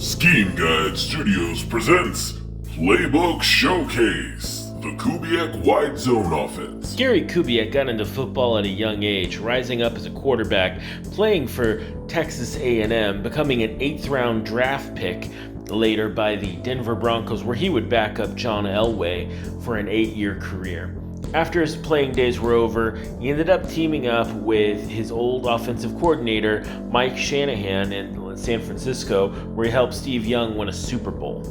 Scheme Guide Studios presents Playbook Showcase, the Kubiak wide zone offense. Gary Kubiak got into football at a young age, rising up as a quarterback, playing for Texas A&M, becoming an 8th round draft pick later by the Denver Broncos, where he would back up John Elway for an 8-year career. After his playing days were over, he ended up teaming up with his old offensive coordinator, Mike Shanahan, in San Francisco, where he helped Steve Young win a Super Bowl.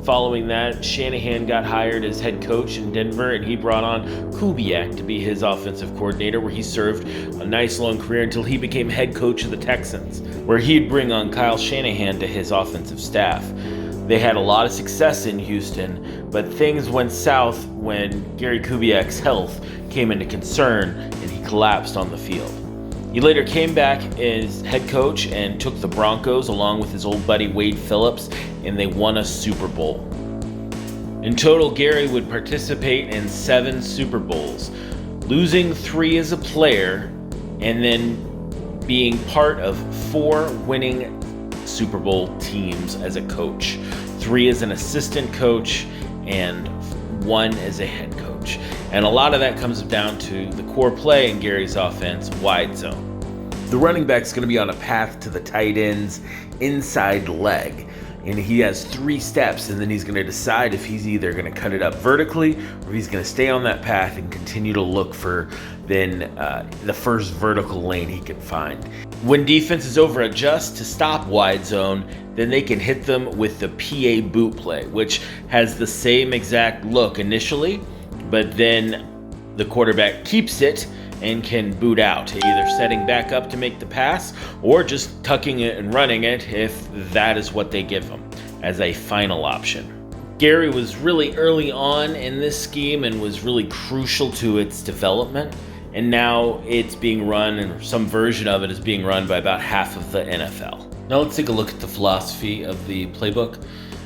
Following that, Shanahan got hired as head coach in Denver, and he brought on Kubiak to be his offensive coordinator, where he served a nice long career until he became head coach of the Texans, where he'd bring on Kyle Shanahan to his offensive staff. They had a lot of success in Houston, but things went south when Gary Kubiak's health came into concern and he collapsed on the field. He later came back as head coach and took the Broncos along with his old buddy Wade Phillips, and they won a Super Bowl. In total, Gary would participate in 7 Super Bowls, losing 3 as a player and then being part of 4 winning Super Bowl teams as a coach, 3 as an assistant coach and 1 as a head coach. And a lot of that comes down to the core play in Gary's offense, wide zone. The running back's going to be on a path to the tight end's inside leg, and he has 3 steps, and then he's going to decide if he's either going to cut it up vertically or if he's going to stay on that path and continue to look for then the first vertical lane he can find. When defenses over adjust to stop wide zone, then they can hit them with the PA boot play, which has the same exact look initially, but then the quarterback keeps it and can boot out, either setting back up to make the pass or just tucking it and running it if that is what they give him as a final option. Gary was really early on in this scheme and was really crucial to its development, and now it's being run, and some version of it is being run by about half of the NFL. Now let's take a look at the philosophy of the playbook.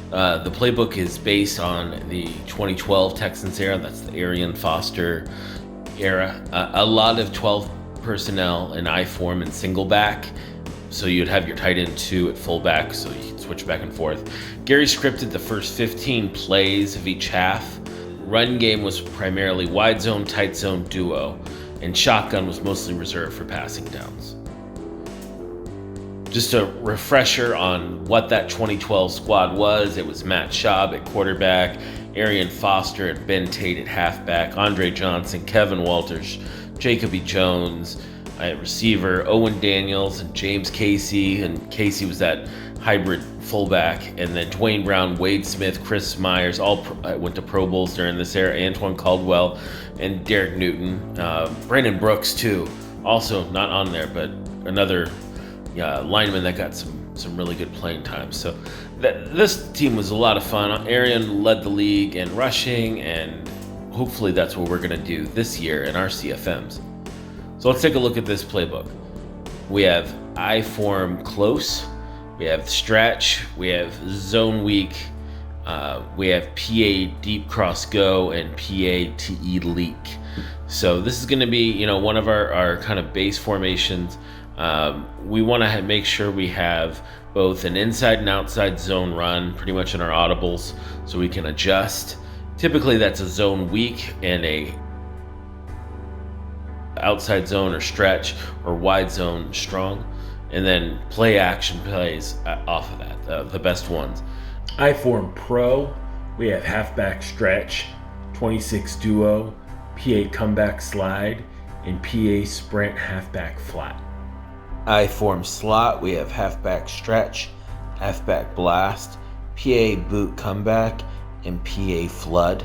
The playbook is based on the 2012 Texans era. That's the Arian Foster era. A lot of 12 personnel in I form and single back. So you'd have your tight end 2 at fullback, so you can switch back and forth. Gary scripted the first 15 plays of each half. Run game was primarily wide zone, tight zone, duo, and shotgun was mostly reserved for passing downs. Just a refresher on what that 2012 squad was: it was Matt Schaub at quarterback, Arian Foster and Ben Tate at halfback, Andre Johnson, Kevin Walters, Jacoby Jones at receiver, Owen Daniels and James Casey, and Casey was that hybrid fullback, and then Dwayne Brown, Wade Smith, Chris Myers, all went to Pro Bowls during this era, Antoine Caldwell and Derek Newton, Brandon Brooks too, also not on there, but another lineman that got some really good playing time. So this team was a lot of fun. Arian led the league in rushing, and hopefully that's what we're going to do this year in our CFMs. So let's take a look at this playbook. We have I form close, we have stretch, we have zone weak, we have PA deep cross go, and PA TE leak. So this is going to be, one of our kind of base formations. We want to make sure we have both an inside and outside zone run pretty much in our audibles so we can adjust. Typically that's a zone weak and a outside zone or stretch or wide zone strong, and then play action plays off of that, the best ones. I form pro, we have halfback stretch, 26 duo, PA comeback slide, and PA sprint halfback flat. I form slot, we have halfback stretch, halfback blast, PA boot comeback, and PA flood.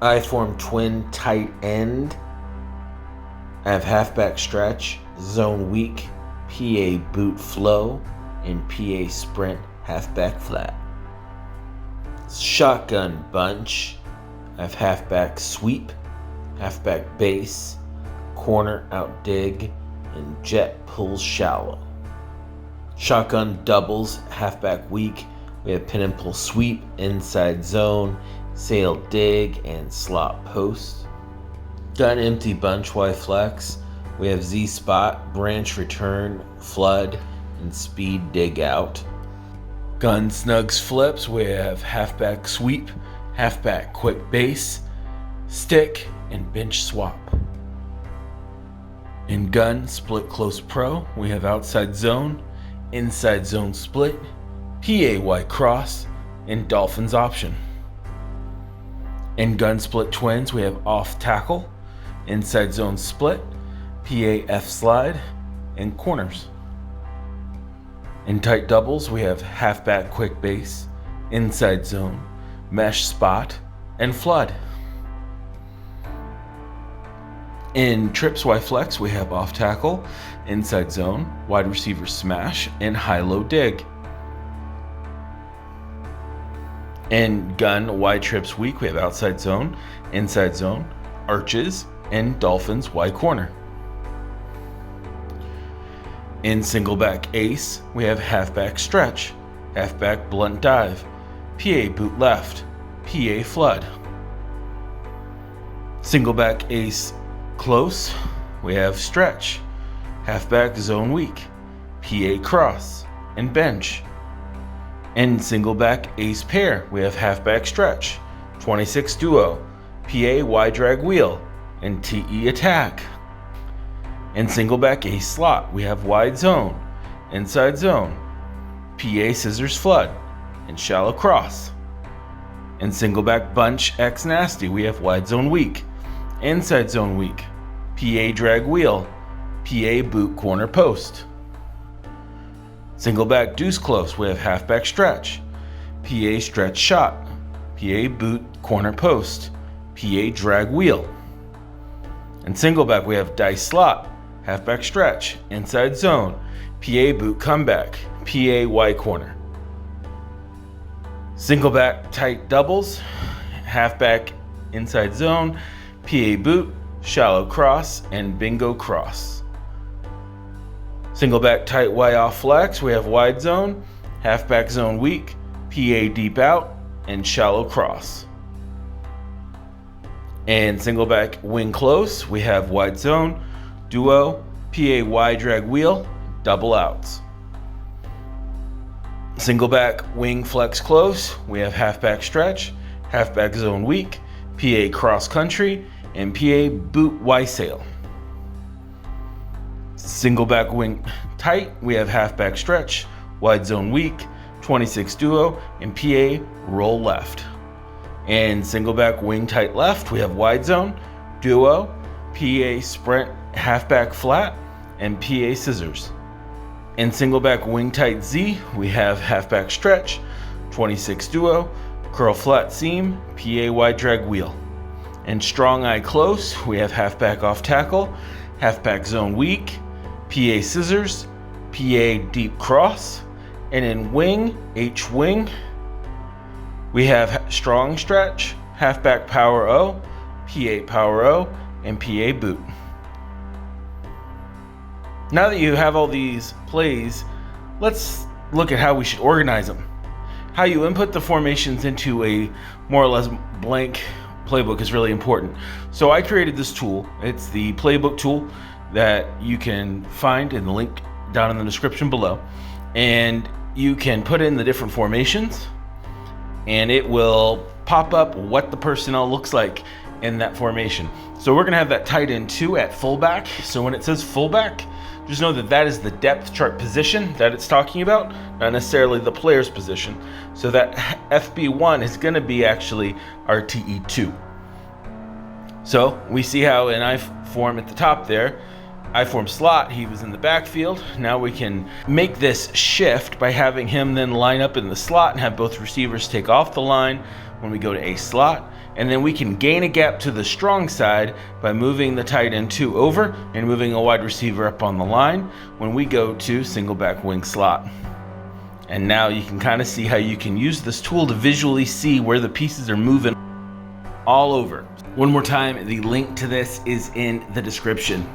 I form twin tight end, I have halfback stretch, zone weak, PA boot flow, and PA sprint halfback flat. Shotgun bunch, I have halfback sweep, halfback base, corner out dig, and jet pulls shallow. Shotgun doubles, halfback weak, we have pin and pull sweep, inside zone, sail dig, and slot post. Gun empty bunch Y flex, we have Z spot, branch return, flood, and speed dig out. Gun snugs flips, we have halfback sweep, halfback quick base, stick, and bench swap. In gun split close pro, we have outside zone, inside zone split, PAY cross, and dolphins option. In gun split twins, we have off tackle, inside zone split, PAF slide, and corners. In tight doubles, we have halfback quick base, inside zone, mesh spot, and flood. In trips Y flex, we have off tackle, inside zone, wide receiver smash, and high-low dig. In gun Y trips weak, we have outside zone, inside zone, arches, and dolphins Y corner. In single back ace, we have halfback stretch, halfback blunt dive, PA boot left, PA flood. Single back ace close, we have stretch, halfback zone weak, PA cross, and bench. In single back ace pair, we have halfback stretch, 26 duo, PA Y drag wheel, and TE attack. In single back ace slot, we have wide zone, inside zone, PA scissors flood, and shallow cross. In single back bunch X nasty, we have wide zone weak, inside zone weak, PA drag wheel, PA boot corner post. Single back deuce close, we have halfback stretch, PA stretch shot, PA boot corner post, PA drag wheel. In single back, we have dice slot, halfback stretch, inside zone, PA boot comeback, PA Y corner. Single back tight doubles, halfback inside zone, PA boot, shallow cross, and bingo cross. Single back tight Y off flex, we have wide zone, halfback zone weak, PA deep out, and shallow cross. And single back wing close, we have wide zone, duo, PA Y drag wheel, double outs. Single back wing flex close, we have halfback stretch, halfback zone weak, PA cross country, and PA boot Y sail. Single back wing tight, we have halfback stretch, wide zone weak, 26 duo, and PA roll left. And single back wing tight left, we have wide zone, duo, PA sprint halfback flat, and PA scissors. In single back wing tight Z, we have halfback stretch, 26 duo, curl flat seam, PA wide drag wheel. In strong eye close, we have halfback off tackle, halfback zone weak, PA scissors, PA deep cross. And in wing, H wing, we have strong stretch, halfback power O, PA power O, and PA boot. Now that you have all these plays, let's look at how we should organize them. How you input the formations into a more or less blank playbook is really important. So I created this tool. It's the playbook tool that you can find in the link down in the description below. And you can put in the different formations and it will pop up what the personnel looks like in that formation. So we're gonna have that tight end 2 at fullback. So when it says fullback, just know that that is the depth chart position that it's talking about, not necessarily the player's position. So that FB1 is gonna be actually our TE2. So we see how in I form at the top there, I form slot, he was in the backfield. Now we can make this shift by having him then line up in the slot and have both receivers take off the line when we go to a slot. And then we can gain a gap to the strong side by moving the tight end 2 over and moving a wide receiver up on the line when we go to single back wing slot. And now you can kind of see how you can use this tool to visually see where the pieces are moving all over. One more time, the link to this is in the description.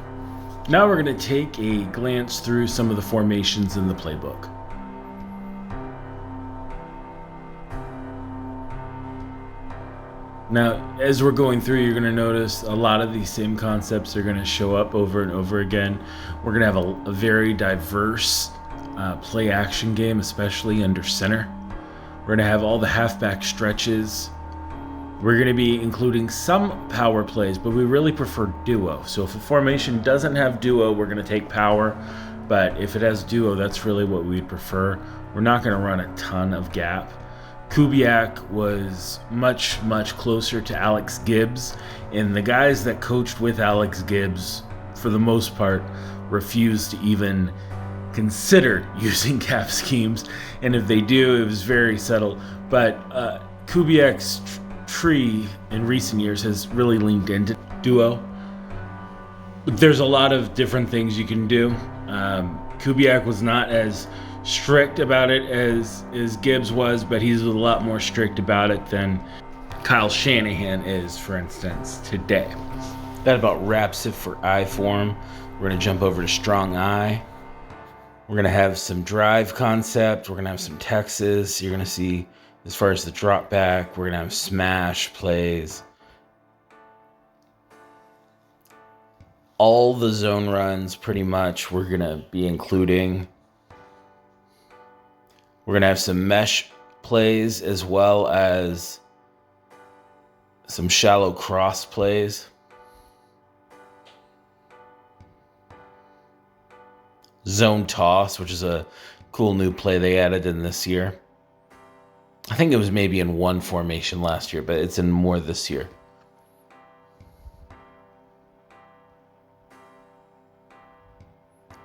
Now we're going to take a glance through some of the formations in the playbook. Now, as we're going through, you're going to notice a lot of these same concepts are going to show up over and over again. We're going to have a very diverse play action game, especially under center. We're going to have all the halfback stretches. We're going to be including some power plays, but we really prefer duo. So if a formation doesn't have duo, we're going to take power. But if it has duo, that's really what we'd prefer. We're not going to run a ton of gap. Kubiak was much, much closer to Alex Gibbs, and the guys that coached with Alex Gibbs, for the most part, refused to even consider using gap schemes, and if they do, it was very subtle. But Kubiak's tree in recent years has really leaned into duo. There's a lot of different things you can do. Kubiak was not as strict about it as Gibbs was, but he's a lot more strict about it than Kyle Shanahan is, for instance, today. That about wraps it for I form. We're going to jump over to strong I. We're going to have some drive concept. We're going to have some Texas. You're going to see, as far as the drop back, we're going to have smash plays. All the zone runs, pretty much, we're going to be including. We're going to have some mesh plays as well as some shallow cross plays. Zone toss, which is a cool new play they added in this year. I think it was maybe in one formation last year, but it's in more this year.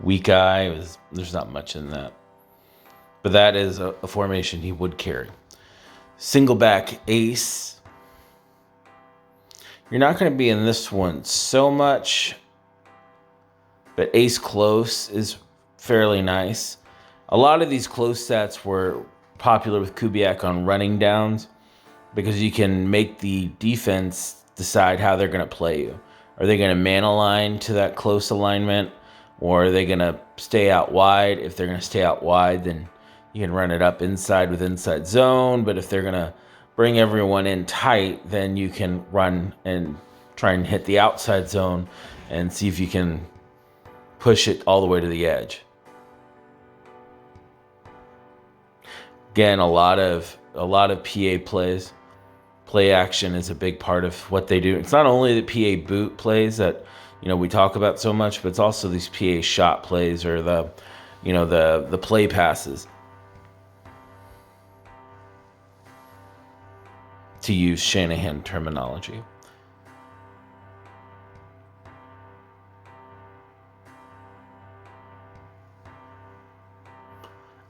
Weak eye, there's not much in that. But that is a formation he would carry. Single back ace. You're not going to be in this one so much, but ace close is fairly nice. A lot of these close sets were popular with Kubiak on running downs because you can make the defense decide how they're going to play you. Are they going to man align to that close alignment, or are they going to stay out wide? If they're going to stay out wide, then you can run it up inside with inside zone, but if they're going to bring everyone in tight, then you can run and try and hit the outside zone and see if you can push it all the way to the edge. Again, a lot of PA plays. Play action is a big part of what they do. It's not only the PA boot plays that we talk about so much, but it's also these PA shot plays or the play passes. To use Shanahan terminology.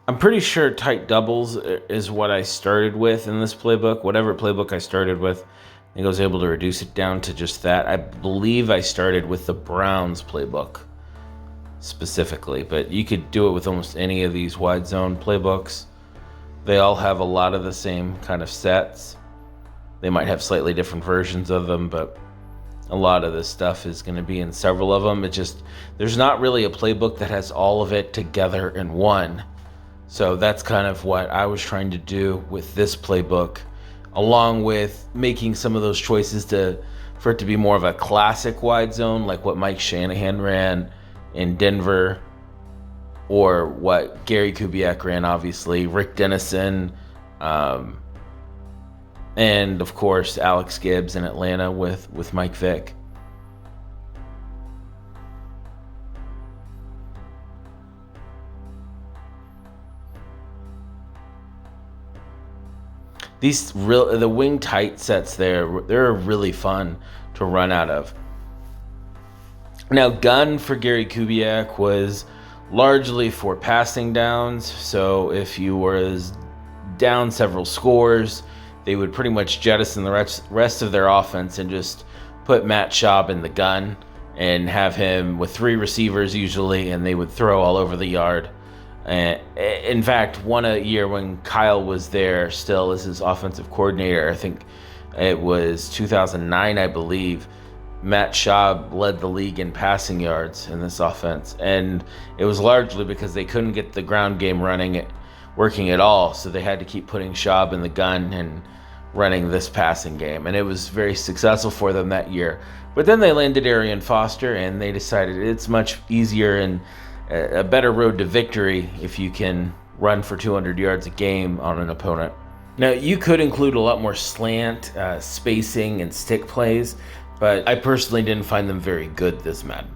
I'm pretty sure tight doubles is what I started with in this playbook. Whatever playbook I started with, I think I was able to reduce it down to just that. I believe I started with the Browns playbook specifically, but you could do it with almost any of these wide zone playbooks. They all have a lot of the same kind of sets. They might have slightly different versions of them, but a lot of this stuff is going to be in several of them. There's not really a playbook that has all of it together in one. So that's kind of what I was trying to do with this playbook, along with making some of those choices for it to be more of a classic wide zone, like what Mike Shanahan ran in Denver, or what Gary Kubiak ran, obviously, Rick Dennison, and of course Alex Gibbs in Atlanta with Mike Vick. The wing tight sets they're really fun to run out of. Now, gun for Gary Kubiak was largely for passing downs. So if you were down several scores, they would pretty much jettison the rest of their offense and just put Matt Schaub in the gun and have him with 3 receivers usually, and they would throw all over the yard. In fact, one year when Kyle was there still as his offensive coordinator, I think it was 2009, I believe, Matt Schaub led the league in passing yards in this offense. And it was largely because they couldn't get the ground game working at all. So they had to keep putting Schaub in the gun and running this passing game. And it was very successful for them that year. But then they landed Arian Foster, and they decided it's much easier and a better road to victory if you can run for 200 yards a game on an opponent. Now, you could include a lot more slant, spacing, and stick plays, but I personally didn't find them very good this Madden.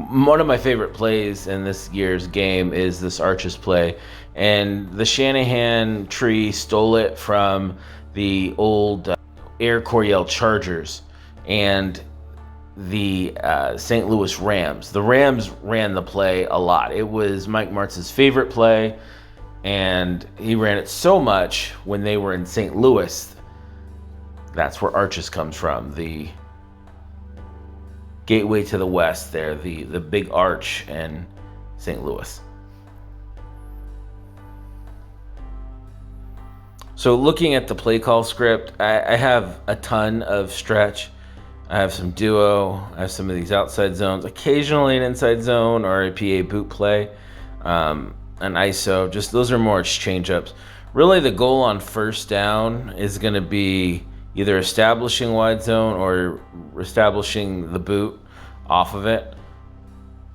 One of my favorite plays in this year's game is this arches play, and the Shanahan tree stole it from the old Air Coryell Chargers and the St. Louis Rams. The Rams ran the play a lot. It was Mike Martz's favorite play, and he ran it so much when they were in St. Louis. That's where arches comes from, the gateway to the west there, the big arch in St. Louis. So looking at the play call script, I have a ton of stretch. I have some duo, I have some of these outside zones, occasionally an inside zone or a PA boot play, an ISO, just those are more exchange ups. Really the goal on first down is going to be either establishing wide zone or establishing the boot off of it.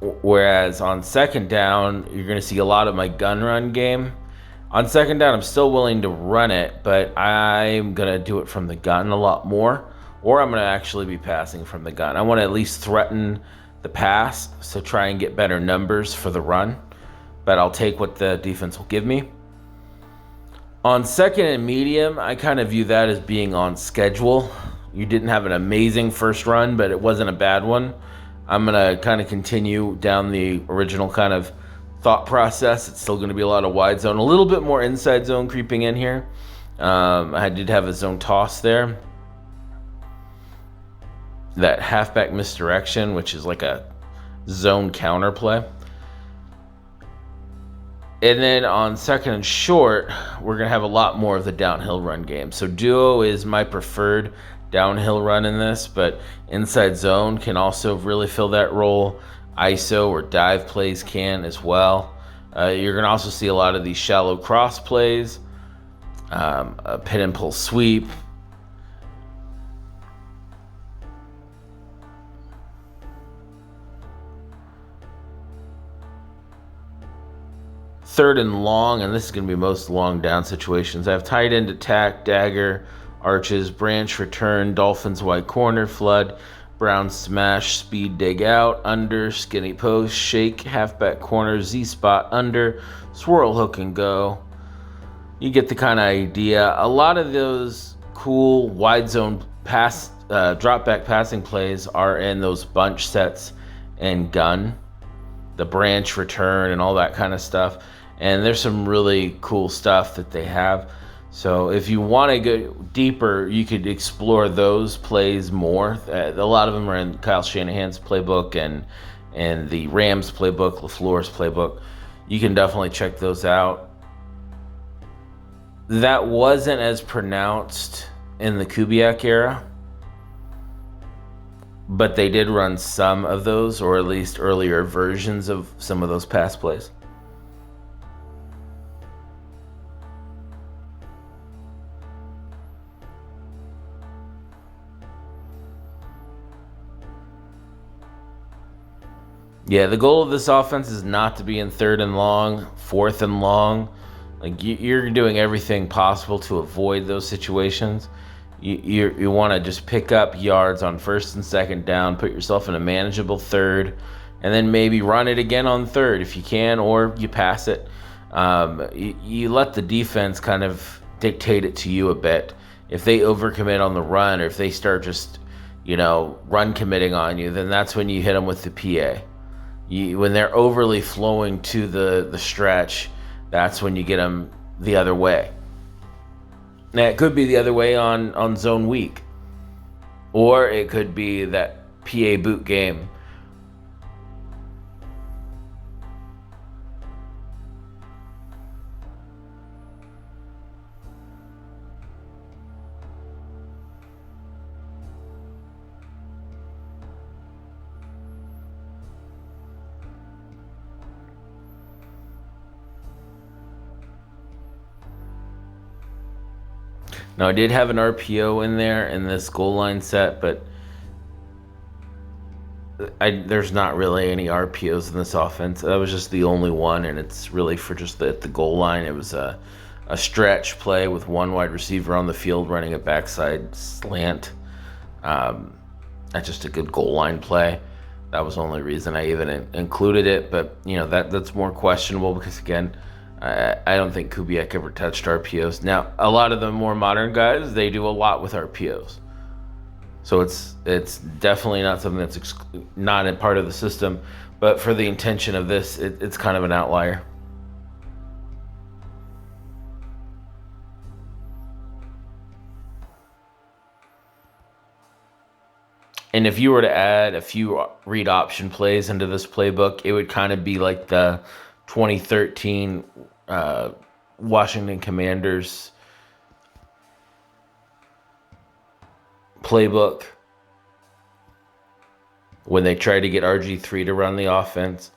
Whereas on second down, you're going to see a lot of my gun run game. On second down, I'm still willing to run it, but I'm going to do it from the gun a lot more, or I'm going to actually be passing from the gun. I want to at least threaten the pass, so try and get better numbers for the run, but I'll take what the defense will give me. On second and medium, I kind of view that as being on schedule. You didn't have an amazing first run, but it wasn't a bad one. I'm going to kind of continue down the original kind of thought process. It's still going to be a lot of wide zone, a little bit more inside zone creeping in here. I did have a zone toss there. That halfback misdirection, which is like a zone counter play. And then on second and short, we're going to have a lot more of the downhill run game. So duo is my preferred downhill run in this, but inside zone can also really fill that role. ISO or dive plays can as well. You're going to also see a lot of these shallow cross plays, a pin and pull sweep. Third and long, and this is going to be most long down situations. I have tight end attack, dagger, arches, branch return, Dolphins wide corner, flood, Brown smash, speed dig out, under, skinny post, shake, halfback corner, Z-spot, under, swirl hook and go. You get the kind of idea. A lot of those cool wide zone pass, drop back passing plays are in those bunch sets and gun, the branch return and all that kind of stuff. And there's some really cool stuff that they have. So if you want to go deeper, you could explore those plays more. A lot of them are in Kyle Shanahan's playbook and the Rams playbook, LaFleur's playbook. You can definitely check those out. That wasn't as pronounced in the Kubiak era, but they did run some of those, or at least earlier versions of some of those pass plays. Yeah, the goal of this offense is not to be in third and long, fourth and long. Like you're doing everything possible to avoid those situations. You want to just pick up yards on first and second down, put yourself in a manageable third, and then maybe run it again on third if you can, or you pass it. You let the defense kind of dictate it to you a bit. If they overcommit on the run, or if they start just, run committing on you, then that's when you hit them with the PA. When they're overly flowing to the stretch, that's when you get them the other way. Now, it could be the other way on zone weak, or it could be that PA boot game. Now, I did have an RPO in there in this goal line set, but there's not really any RPOs in this offense. That was just the only one, and it's really for just the goal line. It was a a stretch play with one wide receiver on the field running a backside slant. That's just a good goal line play. That was the only reason I even included it, but you know, that's more questionable because again, I don't think Kubiak ever touched RPOs. Now, a lot of the more modern guys, they do a lot with RPOs. So it's definitely not something that's not a part of the system, but for the intention of this, it's kind of an outlier. And if you were to add a few read option plays into this playbook, it would kind of be like the 2013 Washington Commanders playbook when they tried to get RG3 to run the offense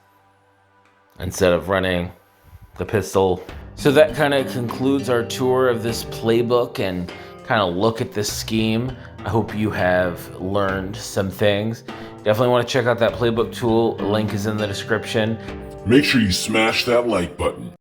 instead of running the pistol. So that kind of concludes our tour of this playbook and kind of look at this scheme. I hope you have learned some things. Definitely want to check out that playbook tool. The link is in the description. Make sure you smash that like button.